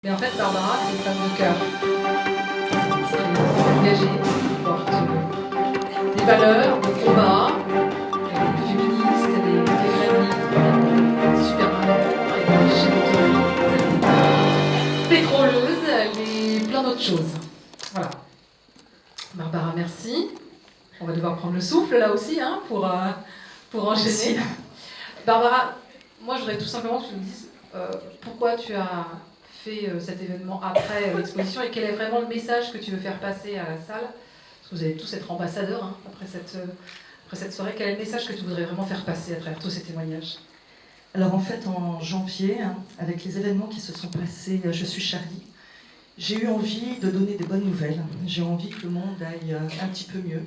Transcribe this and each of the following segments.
Mais en fait, Barbara, c'est une femme de cœur. C'est engagée, qui porte des valeurs, des combats, elle est féministe, elle est féministe, elle est super maman, elle est chef d'entreprise, elle est pétroleuse, elle est plein d'autres choses. Voilà. Barbara, merci. On va devoir prendre le souffle là aussi hein, pour enchaîner. Merci. Barbara, moi je voudrais tout simplement que tu nous dises pourquoi tu as fait cet événement après l'exposition et quel est vraiment le message que tu veux faire passer à la salle. Parce que vous allez tous être ambassadeurs hein, après cette soirée. Quel est le message que tu voudrais vraiment faire passer à travers tous ces témoignages? Alors en fait, en janvier, avec les événements qui se sont passés, Je suis Charlie, j'ai eu envie de donner des bonnes nouvelles. J'ai envie que le monde aille un petit peu mieux.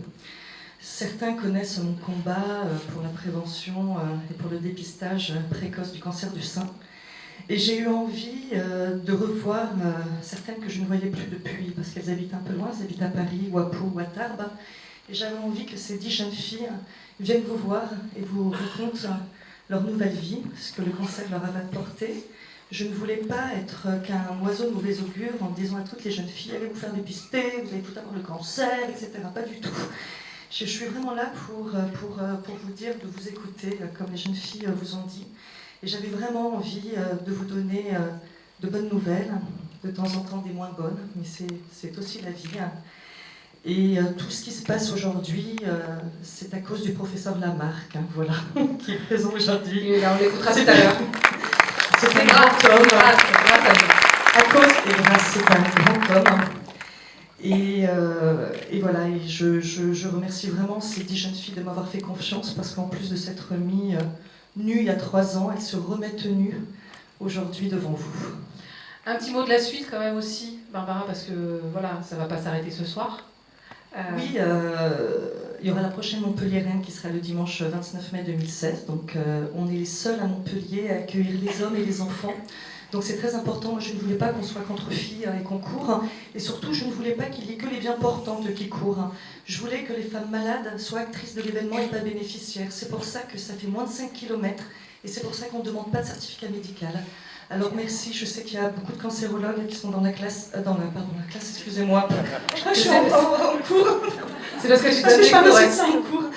Certains connaissent mon combat pour la prévention et pour le dépistage précoce du cancer du sein. Et j'ai eu envie de revoir certaines que je ne voyais plus depuis, parce qu'elles habitent un peu loin, elles habitent à Paris, ou à Pau, ou à Tarbes. Et j'avais envie que ces 10 jeunes filles viennent vous voir et vous racontent leur nouvelle vie, ce que le cancer leur avait apporté. Je ne voulais pas être qu'un oiseau de mauvais augure en disant à toutes les jeunes filles « allez vous faire dépister, vous allez tout avoir le cancer, etc. » Pas du tout. Je suis vraiment là pour vous dire de vous écouter, comme les jeunes filles vous ont dit. Et j'avais vraiment envie de vous donner de bonnes nouvelles, de temps en temps des moins bonnes, mais c'est aussi la vie. Et tout ce qui se passe aujourd'hui, c'est à cause du professeur Lamarck, voilà, qui est présent aujourd'hui. Et là, on l'écoutera tout à l'heure. C'est un grand homme. Grâce à vous. À cause et grâce, c'est un grand homme. Et voilà, et je remercie vraiment ces 10 jeunes filles de m'avoir fait confiance, parce qu'en plus de s'être mis nues il y a 3 ans, elles se remettent nues aujourd'hui devant vous. Un petit mot de la suite quand même aussi, Barbara, parce que voilà, ça ne va pas s'arrêter ce soir. Oui, il y aura la prochaine Montpelliéraine qui sera le dimanche 29 mai 2016. Donc on est les seuls à Montpellier à accueillir les hommes et les enfants. Donc c'est très important. Moi, je ne voulais pas qu'on soit qu'entre filles et qu'on court. Et surtout, je ne voulais pas qu'il y ait que les bien portantes qui courent. Je voulais que les femmes malades soient actrices de l'événement et pas bénéficiaires. C'est pour ça que ça fait moins de 5 km. Et c'est pour ça qu'on ne demande pas de certificat médical. Alors merci, je sais qu'il y a beaucoup de cancérologues qui sont dans la classe, excusez-moi. Je suis en cours. C'est parce que je suis parce que je parle de médecin en cours.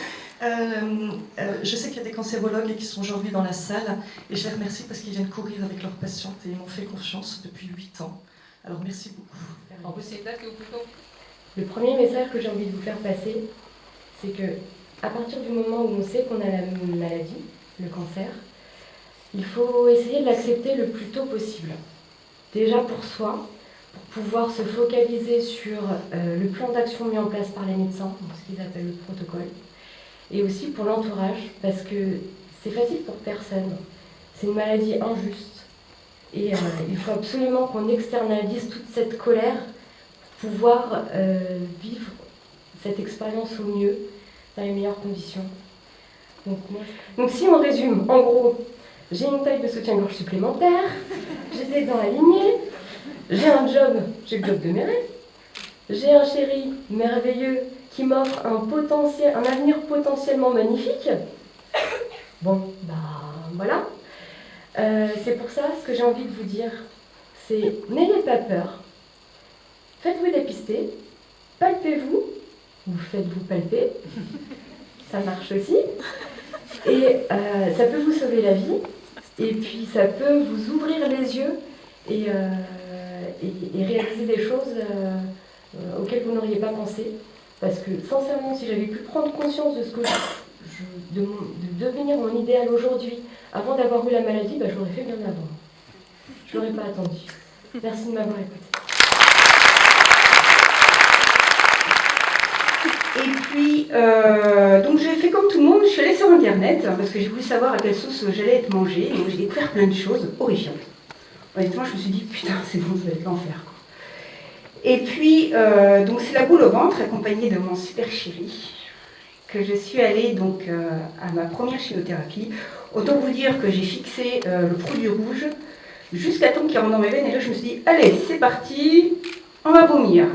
Je sais qu'il y a des cancérologues qui sont aujourd'hui dans la salle et je les remercie parce qu'ils viennent courir avec leurs patientes et ils m'ont fait confiance depuis 8 ans. Alors merci beaucoup. En plus, c'est une date que vous pouvez... Le premier message que j'ai envie de vous faire passer, c'est que à partir du moment où on sait qu'on a la maladie, le cancer, il faut essayer de l'accepter le plus tôt possible. Déjà pour soi, pour pouvoir se focaliser sur le plan d'action mis en place par les médecins, donc ce qu'ils appellent le protocole, et aussi pour l'entourage, parce que c'est facile pour personne. C'est une maladie injuste. Et il faut absolument qu'on externalise toute cette colère pour pouvoir vivre cette expérience au mieux, dans les meilleures conditions. Donc si on résume, en gros, j'ai une taille de soutien-gorge supplémentaire, j'étais dans la lignée, j'ai un job, j'ai le job de mes rêves, j'ai un chéri merveilleux qui m'offre un avenir potentiellement magnifique. Bon, bah voilà. C'est pour ça, ce que j'ai envie de vous dire, c'est n'ayez pas peur, faites-vous dépister, palpez-vous, ou faites-vous palper, ça marche aussi, et ça peut vous sauver la vie, et puis ça peut vous ouvrir les yeux et réaliser des choses auxquelles vous n'auriez pas pensé. Parce que sincèrement, si j'avais pu prendre conscience de ce que de devenir mon idéal aujourd'hui, avant d'avoir eu la maladie, bah, je l'aurais fait bien avant. Je l'aurais pas attendu. Merci de m'avoir écouté. Et puis, donc j'ai fait comme tout le monde, je suis allée sur internet, parce que j'ai voulu savoir à quelle sauce j'allais être mangée, donc j'ai découvert plein de choses horrifiantes. Honnêtement, je me suis dit, putain, c'est bon, ça va être l'enfer, quoi. Et puis, donc c'est la boule au ventre, accompagnée de mon super chéri, que je suis allée donc à ma première chimiothérapie. Autant vous dire que j'ai fixé le produit rouge jusqu'à temps qu'il rentre dans mes veines, et là je me suis dit, allez, c'est parti, on va vomir.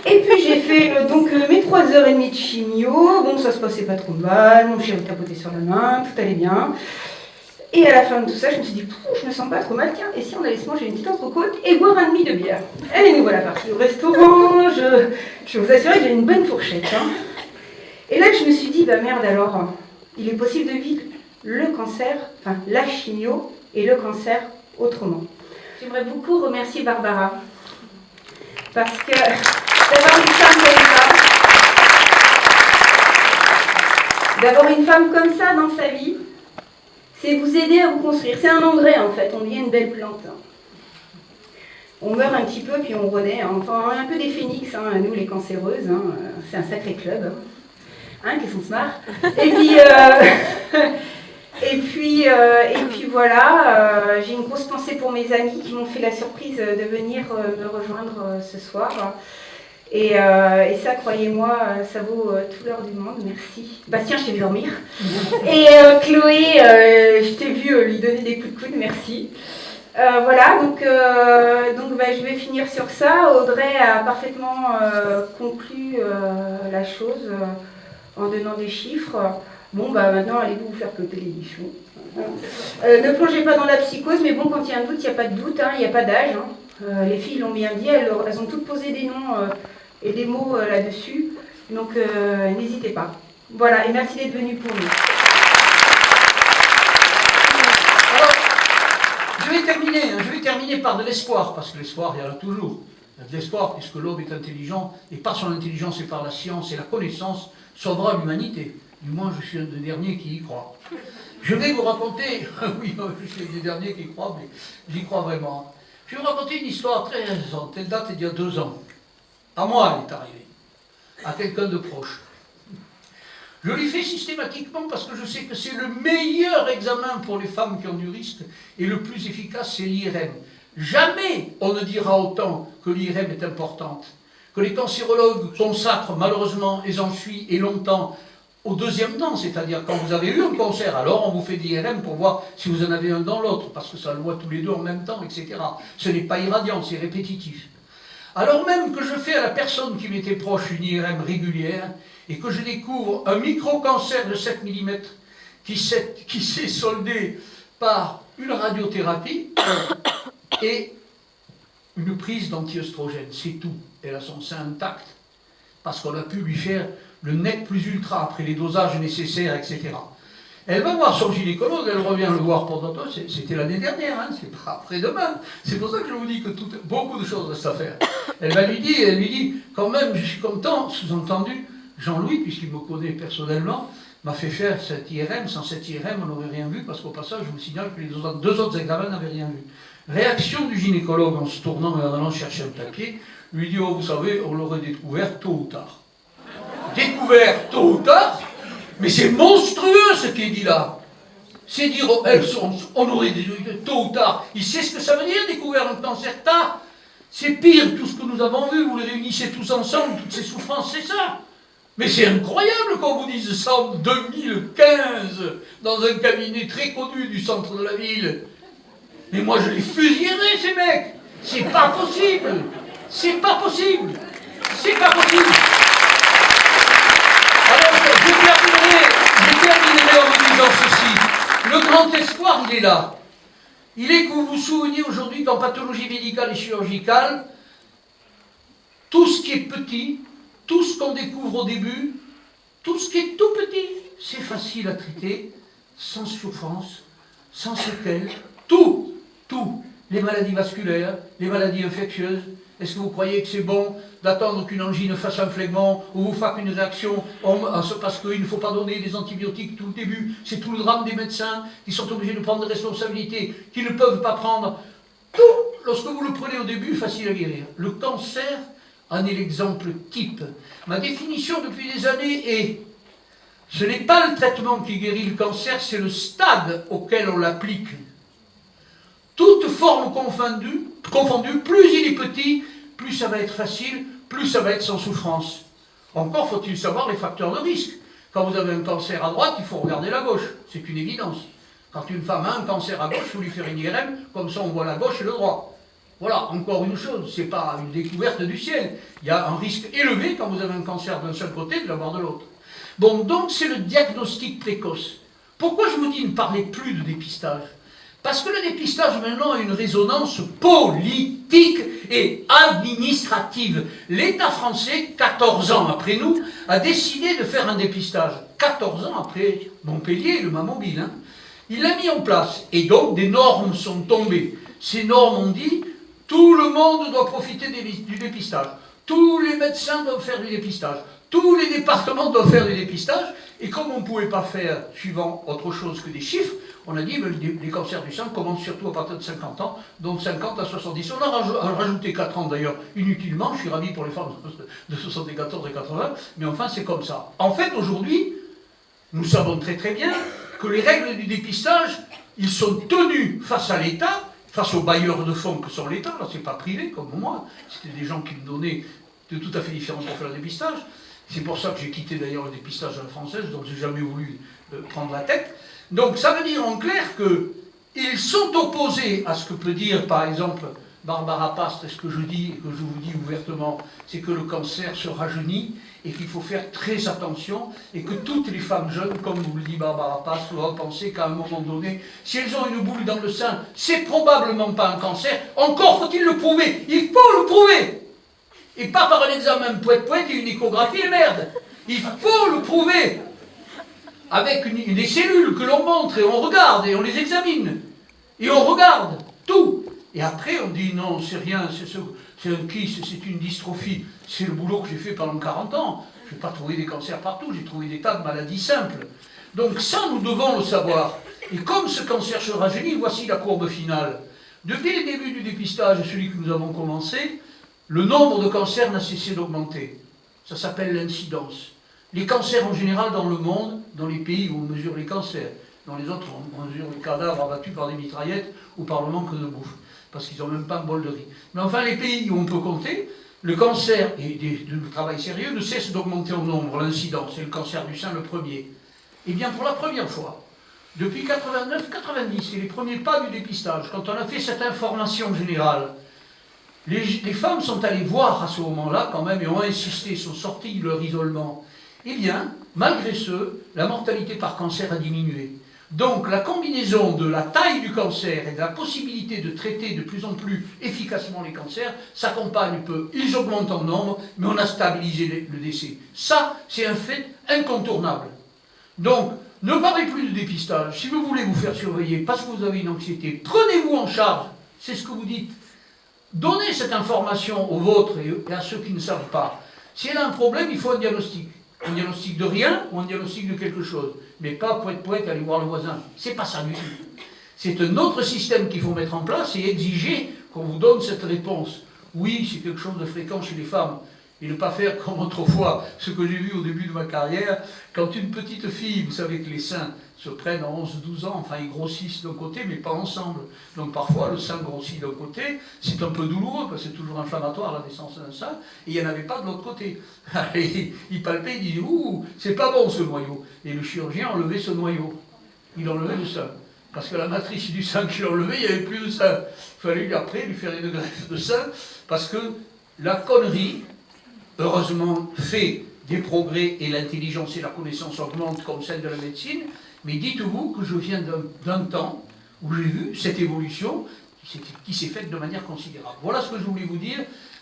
Et puis j'ai fait donc mes 3h30 de chimio, bon ça se passait pas trop mal, mon chéri tapotait sur la main, tout allait bien. Et à la fin de tout ça, je me suis dit, je me sens pas trop mal, tiens, et si on allait se manger une petite entrecôte et boire un demi de bière? Et nous voilà partis au restaurant, je vous assure que j'ai une bonne fourchette. Hein. Et là, je me suis dit, bah merde alors, il est possible de vivre le cancer, enfin la chimio et le cancer autrement. J'aimerais beaucoup remercier Barbara, parce que d'avoir une femme comme ça, d'avoir une femme comme ça dans sa vie, c'est vous aider à vous construire. C'est un engrais en fait, on devient une belle plante. On meurt un petit peu puis on renaît. Enfin, on est un peu des phénix, hein, nous les cancéreuses, hein, c'est un sacré club. Hein, qui sont smart. Et puis voilà, j'ai une grosse pensée pour mes amis qui m'ont fait la surprise de venir me rejoindre ce soir. Et ça, croyez-moi, ça vaut tout l'or du monde. Merci. Bastien, je t'ai vu dormir. Et Chloé, je t'ai vu lui donner des coups de coude. Merci. Voilà, donc je vais finir sur ça. Audrey a parfaitement conclu la chose en donnant des chiffres. Bon, maintenant, allez-vous vous faire coter les bichons. Ne plongez pas dans la psychose, mais bon, quand il y a un doute, il n'y a pas de doute, hein, il n'y a pas d'âge. Hein. Les filles l'ont bien dit, elles ont toutes posé des noms et des mots là-dessus. Donc, n'hésitez pas. Voilà, et merci d'être venus pour nous. Alors, je vais terminer par de l'espoir, parce que l'espoir, il y en a toujours. Il y a de l'espoir, puisque l'homme est intelligent, et par son intelligence et par la science et la connaissance, sauvera l'humanité. Du moins, je suis un des derniers qui y croit. Je vais vous raconter, oui, je suis un des derniers qui y croit, mais j'y crois vraiment. Je vais vous raconter une histoire très récente. Elle date d'il y a 2 ans. À moi, elle est arrivée. À quelqu'un de proche. Je l'ai fait systématiquement parce que je sais que c'est le meilleur examen pour les femmes qui ont du risque et le plus efficace, c'est l'IRM. Jamais on ne dira autant que l'IRM est importante. Que les cancérologues consacrent malheureusement, et j'en suis, et longtemps, au deuxième temps, c'est-à-dire quand vous avez eu un cancer, alors on vous fait d'IRM pour voir si vous en avez un dans l'autre, parce que ça le voit tous les deux en même temps, etc. Ce n'est pas irradiant, c'est répétitif. Alors même que je fais à la personne qui m'était proche une IRM régulière, et que je découvre un micro-cancer de 7 mm qui s'est soldé par une radiothérapie et une prise d'anti-œstrogène, c'est tout. Elle a son sein intact, parce qu'on a pu lui faire le NEC plus ultra, après les dosages nécessaires, etc. Elle va voir son gynécologue, elle revient le voir pendant toi, c'était l'année dernière, hein, c'est pas après-demain. C'est pour ça que je vous dis que beaucoup de choses restent à faire. Elle lui dit, quand même, je suis content, sous-entendu, Jean-Louis, puisqu'il me connaît personnellement, m'a fait faire cette IRM. Sans cette IRM, on n'aurait rien vu, parce qu'au passage, je vous signale que les 2 autres examens n'avaient rien vu. Réaction du gynécologue en se tournant et en allant chercher un papier, lui dit, oh, vous savez, on l'aurait découvert tôt ou tard. Découvert tôt ou tard? Mais c'est monstrueux ce qui est dit là. C'est dire, on aurait dit tôt ou tard. Il sait ce que ça veut dire, découvert un cancer tard. C'est pire, tout ce que nous avons vu, vous les réunissez tous ensemble, toutes ces souffrances, c'est ça. Mais c'est incroyable qu'on vous dise ça en 2015, dans un cabinet très connu du centre de la ville. Mais moi je les fusillerai, ces mecs. C'est pas possible. C'est pas possible. C'est pas possible. Alors, je terminerai en vous disant ceci. Le grand espoir, il est là. Il est que vous vous souveniez aujourd'hui qu'en pathologie médicale et chirurgicale, tout ce qui est petit, tout ce qu'on découvre au début, tout ce qui est tout petit, c'est facile à traiter, sans souffrance, sans séquelles, tout. Les maladies vasculaires, les maladies infectieuses. Est-ce que vous croyez que c'est bon d'attendre qu'une angine fasse un phlegmon ou vous fasse une réaction parce qu'il ne faut pas donner des antibiotiques tout le début? C'est tout le drame des médecins qui sont obligés de prendre des responsabilités qu'ils ne peuvent pas prendre. Tout, lorsque vous le prenez au début, facile à guérir. Le cancer en est l'exemple type. Ma définition depuis des années est: ce n'est pas le traitement qui guérit le cancer, c'est le stade auquel on l'applique. Toute forme confondue, plus il est petit, plus ça va être facile, plus ça va être sans souffrance. Encore faut-il savoir les facteurs de risque. Quand vous avez un cancer à droite, il faut regarder la gauche. C'est une évidence. Quand une femme a un cancer à gauche, il faut lui faire une IRM, comme ça on voit la gauche et le droit. Voilà, encore une chose, c'est pas une découverte du ciel. Il y a un risque élevé quand vous avez un cancer d'un seul côté de l'avoir de l'autre. Bon, donc c'est le diagnostic précoce. Pourquoi je vous dis ne parlez plus de dépistage? Parce que le dépistage maintenant a une résonance politique et administrative. L'État français, 14 ans après nous, a décidé de faire un dépistage. 14 ans après Montpellier, le Mamobile. Hein. Il l'a mis en place. Et donc des normes sont tombées. Ces normes ont dit, tout le monde doit profiter du dépistage. Tous les médecins doivent faire du dépistage. Tous les départements doivent faire du dépistage. Et comme on ne pouvait pas faire, suivant autre chose que des chiffres, on a dit que les cancers du sang commencent surtout à partir de 50 ans, donc 50 à 70. On a rajouté 4 ans d'ailleurs, inutilement. Je suis ravi pour les femmes de 74 et 80, mais enfin c'est comme ça. En fait, aujourd'hui, nous savons très très bien que les règles du dépistage, ils sont tenus face à l'État, face aux bailleurs de fonds que sont l'État. Là, c'est pas privé comme moi, c'était des gens qui me donnaient de tout à fait différents pour faire le dépistage. C'est pour ça que j'ai quitté d'ailleurs le dépistage à la française, donc j'ai jamais voulu prendre la tête. Donc ça veut dire en clair qu'ils sont opposés à ce que peut dire par exemple Barbara Pastre, et ce que je dis et que je vous dis ouvertement, c'est que le cancer se rajeunit et qu'il faut faire très attention et que toutes les femmes jeunes, comme vous le dit Barbara Pastre, doivent penser qu'à un moment donné, si elles ont une boule dans le sein, c'est probablement pas un cancer, encore faut-il le prouver, il faut le prouver. Et pas par un examen poète-poète et une échographie, merde. Il faut le prouver. Avec des cellules que l'on montre et on regarde et on les examine. Et on regarde tout. Et après on dit non, c'est rien, c'est un kyste, c'est une dystrophie. C'est le boulot que j'ai fait pendant 40 ans. Je n'ai pas trouvé des cancers partout, j'ai trouvé des tas de maladies simples. Donc ça, nous devons le savoir. Et comme ce cancer se rajeunit, voici la courbe finale. Depuis le début du dépistage, celui que nous avons commencé, le nombre de cancers n'a cessé d'augmenter. Ça s'appelle l'incidence. Les cancers en général dans le monde, dans les pays où on mesure les cancers, dans les autres on mesure les cadavres abattus par des mitraillettes ou par le manque de bouffe, parce qu'ils n'ont même pas un bol de riz. Mais enfin les pays où on peut compter, le cancer et le travail sérieux ne cesse d'augmenter en nombre, l'incidence, et le cancer du sein le premier. Eh bien pour la première fois, depuis 89-90, c'est les premiers pas du dépistage, quand on a fait cette information générale, les femmes sont allées voir à ce moment-là quand même et ont insisté, sont sorties de leur isolement. Eh bien, malgré ce, la mortalité par cancer a diminué. Donc la combinaison de la taille du cancer et de la possibilité de traiter de plus en plus efficacement les cancers s'accompagne peu. Ils augmentent en nombre, mais on a stabilisé le décès. Ça, c'est un fait incontournable. Donc, ne parlez plus de dépistage. Si vous voulez vous faire surveiller parce que vous avez une anxiété, prenez-vous en charge. C'est ce que vous dites. Donnez cette information aux vôtres et à ceux qui ne savent pas. Si elle a un problème, il faut un diagnostic. Un diagnostic de rien ou un diagnostic de quelque chose. Mais pas poète, aller voir le voisin. C'est pas ça du tout. C'est un autre système qu'il faut mettre en place et exiger qu'on vous donne cette réponse. Oui, c'est quelque chose de fréquent chez les femmes. Et ne pas faire comme autrefois, ce que j'ai vu au début de ma carrière, quand une petite fille, vous savez que les seins se prennent à 11-12 ans, enfin ils grossissent d'un côté, mais pas ensemble. Donc parfois le sein grossit d'un côté, c'est un peu douloureux, parce que c'est toujours inflammatoire la naissance d'un sein, et il n'y en avait pas de l'autre côté. Et il palpait, il disait, ouh, c'est pas bon ce noyau. Et le chirurgien enlevait ce noyau. Il enlevait le sein. Parce que la matrice du sein qu'il enlevait, il n'y avait plus de sein. Il fallait après lui faire une greffe de sein, parce que la connerie, heureusement, fait des progrès et l'intelligence et la connaissance augmentent comme celle de la médecine, mais dites-vous que je viens d'un temps où j'ai vu cette évolution qui s'est faite de manière considérable. Voilà ce que je voulais vous dire,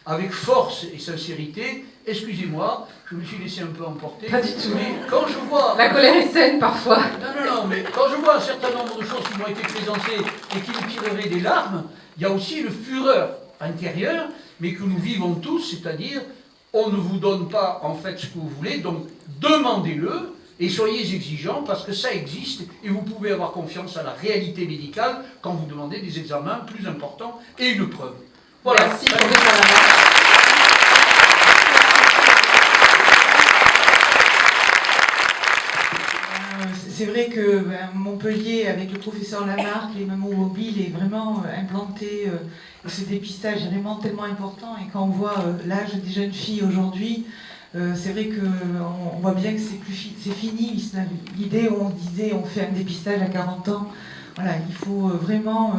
avec force et sincérité. Excusez-moi, je me suis laissé un peu emporter. Pas du tout. Mais quand je vois... La colère est saine parfois. Non, mais quand je vois un certain nombre de choses qui m'ont été présentées et qui me tireraient des larmes, il y a aussi une fureur intérieure, mais que nous vivons tous, c'est-à-dire... On ne vous donne pas en fait ce que vous voulez, donc demandez-le et soyez exigeants parce que ça existe et vous pouvez avoir confiance à la réalité médicale quand vous demandez des examens plus importants et une preuve. Voilà. Merci pour les C'est vrai que Montpellier, avec le professeur Lamarck, les Mamomobiles, est vraiment implanté. Ce dépistage est vraiment tellement important. Et quand on voit l'âge des jeunes filles aujourd'hui, c'est vrai qu'on voit bien que c'est fini. L'idée où on disait on fait un dépistage à 40 ans. Voilà, il faut vraiment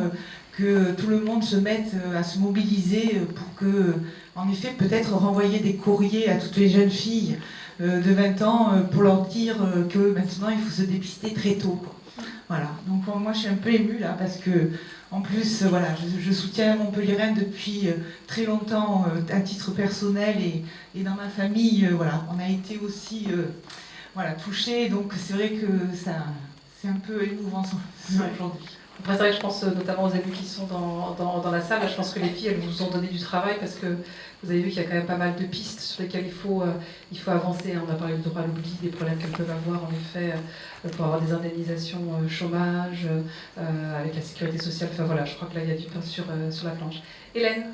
que tout le monde se mette à se mobiliser pour que, en effet, peut-être renvoyer des courriers à toutes les jeunes filles de 20 ans pour leur dire que maintenant il faut se dépister très tôt. Voilà, donc moi je suis un peu émue là parce que en plus voilà, je soutiens Montpellier-Rennes depuis très longtemps à titre personnel et dans ma famille, voilà, on a été aussi voilà, touchés, donc c'est vrai que ça, c'est un peu émouvant aujourd'hui. Après, c'est vrai que je pense notamment aux élus qui sont dans la salle. Je pense que les filles, elles vous ont donné du travail parce que vous avez vu qu'il y a quand même pas mal de pistes sur lesquelles il faut avancer. On a parlé du droit à l'oubli, des problèmes qu'elles peuvent avoir en effet pour avoir des indemnisations chômage, avec la sécurité sociale. Enfin voilà, je crois que là, il y a du pain sur la planche. Hélène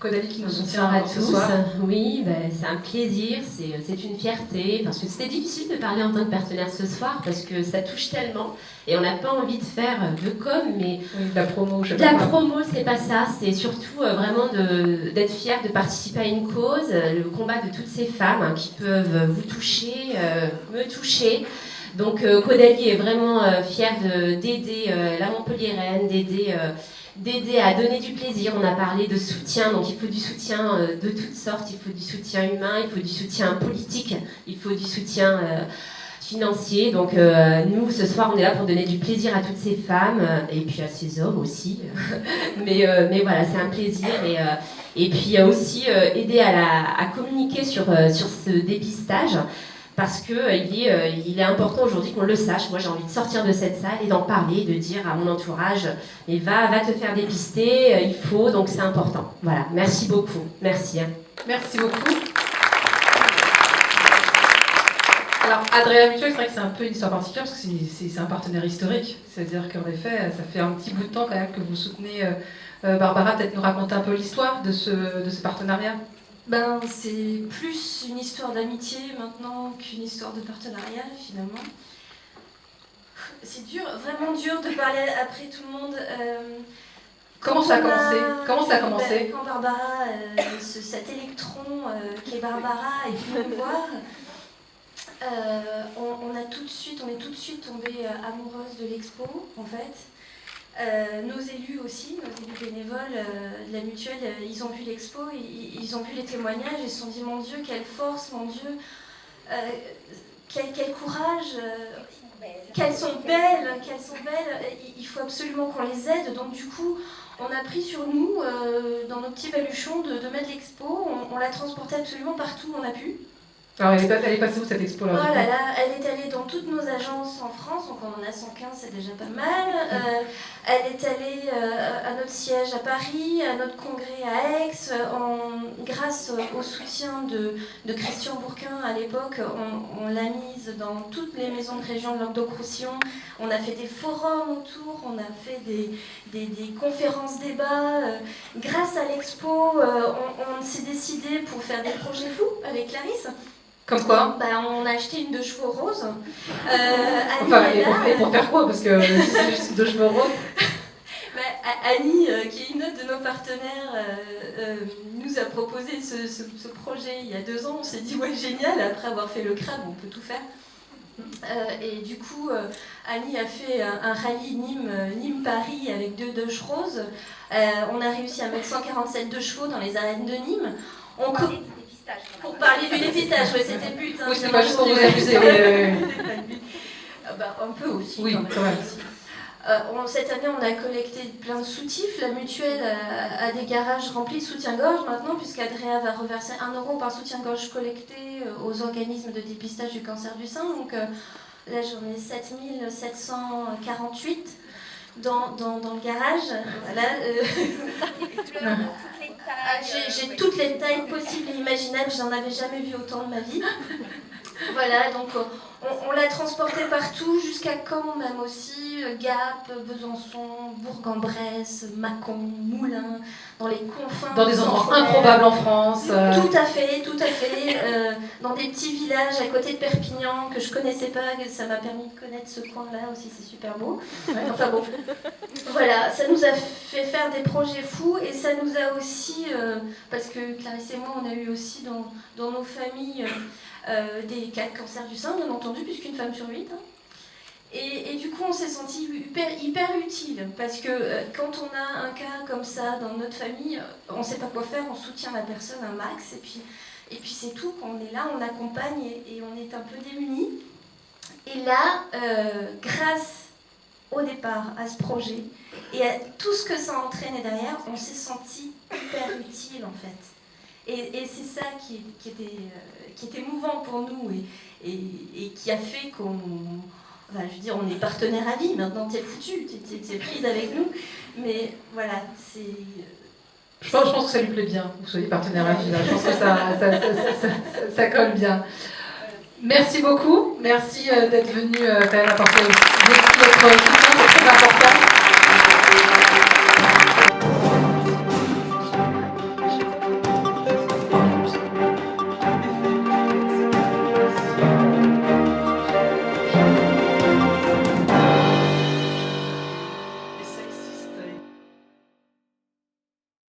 Caudalie qui nous soutient Bonsoir à ce tous. soir. Oui, c'est un plaisir, c'est une fierté, parce que c'était difficile de parler en tant que partenaire ce soir, parce que ça touche tellement, et on n'a pas envie de faire de com, mais Oui, de la promo, je sais de la pas. promo, c'est pas ça, c'est surtout vraiment d'être fier de participer à une cause, le combat de toutes ces femmes qui peuvent vous toucher, me toucher. Donc Caudalie est vraiment fière d'aider la Montpellier-Rennes, d'aider à donner du plaisir. On a parlé de soutien, donc il faut du soutien de toutes sortes, il faut du soutien humain, il faut du soutien politique, il faut du soutien financier. Donc nous, ce soir, on est là pour donner du plaisir à toutes ces femmes, et puis à ces hommes aussi. mais voilà, c'est un plaisir. Et puis aussi aider à communiquer sur ce dépistage. Parce qu'il est important aujourd'hui qu'on le sache. Moi, j'ai envie de sortir de cette salle et d'en parler, de dire à mon entourage, mais va te faire dépister, il faut, donc c'est important. Voilà, merci beaucoup. Merci. Merci beaucoup. Alors, Adria Mutuel, c'est vrai que c'est un peu une histoire particulière parce que c'est un partenaire historique. C'est-à-dire qu'en effet, ça fait un petit bout de temps quand même que vous soutenez Barbara. Peut-être nous raconter un peu l'histoire de ce partenariat. C'est plus une histoire d'amitié maintenant qu'une histoire de partenariat finalement. C'est dur, vraiment dur de parler après tout le monde. Comment ça a commencé Quand Barbara, cet électron qui est Barbara est venu me voir, on est tout de suite tombé amoureuse de l'expo en fait. Nos élus aussi, nos élus bénévoles de la mutuelle, ils ont vu l'expo, ils ont vu les témoignages, ils se sont dit mon Dieu, quelle force, mon Dieu, quel courage, qu'elles sont belles, il faut absolument qu'on les aide. Donc du coup, on a pris sur nous, dans nos petits baluchons, de mettre l'expo, on l'a transportée absolument partout où on a pu. Alors, elle est passée où cette expo-là? Oh là là, elle est allée dans toutes nos agences en France, donc on en a 115, c'est déjà pas mal. Elle est allée à notre siège à Paris, à notre congrès à Aix. Grâce au soutien de Christian Bourquin à l'époque, on l'a mise dans toutes les maisons de région de Languedoc-Roussillon. On a fait des forums autour, on a fait des conférences débats. Grâce à l'expo, on s'est décidé pour faire des projets fous avec Clarisse. Comme quoi? On a acheté une 2 chevaux rose. Enfin, et pour faire quoi? Parce que si c'est juste 2 chevaux roses. Annie, qui est une autre de nos partenaires, nous a proposé ce projet il y a 2 ans. On s'est dit, ouais, génial, après avoir fait le crabe, on peut tout faire. Et du coup, Annie a fait un rallye Nîmes-Paris avec 2 2 roses. On a réussi à mettre 147 2 chevaux dans les arènes de Nîmes. Pour parler du dépistage, ouais, c'était le but. Oui, c'est pas juste pour vous amuser. Un peu aussi. Oui, quand même. Cette année, on a collecté plein de soutifs. La mutuelle a des garages remplis de soutien-gorge maintenant, puisqu'Adrea va reverser 1 € par soutien-gorge collecté aux organismes de dépistage du cancer du sein. Donc là, j'en ai 7748 dans le garage. Voilà. J'ai toutes les tailles possibles et imaginables. J'en avais jamais vu autant de ma vie. Voilà, donc on l'a transporté partout, jusqu'à Caen même aussi, Gap, Besançon, Bourg-en-Bresse, Mâcon, Moulins, dans les confins. Dans des endroits improbables en France. Tout à fait. Dans des petits villages à côté de Perpignan que je connaissais pas, que ça m'a permis de connaître ce coin-là aussi, c'est super beau. Enfin bon, voilà, ça nous a fait faire des projets fous et ça nous a aussi, parce que Clarisse et moi, on a eu aussi dans nos familles des cas de cancer du sein, bien entendu, puisqu'une femme sur 8. Et du coup, on s'est senti hyper utile, parce que quand on a un cas comme ça dans notre famille, on ne sait pas quoi faire, on soutient la personne un max, et puis c'est tout, on est là, on accompagne, et on est un peu démunis. Et là, grâce au départ à ce projet et à tout ce que ça a entraîné derrière, on s'est senti hyper utile en fait. Et c'est ça qui est émouvant pour nous et qui a fait qu'on... Enfin, je veux dire, on est partenaire à vie, maintenant t'es foutu, t'es prise avec nous. Mais voilà, c'est... Je pense que ça lui plaît bien, que vous soyez partenaire à vie. Là. Je pense que ça colle bien. Merci beaucoup. Merci d'être venu quand même apporter aussi votre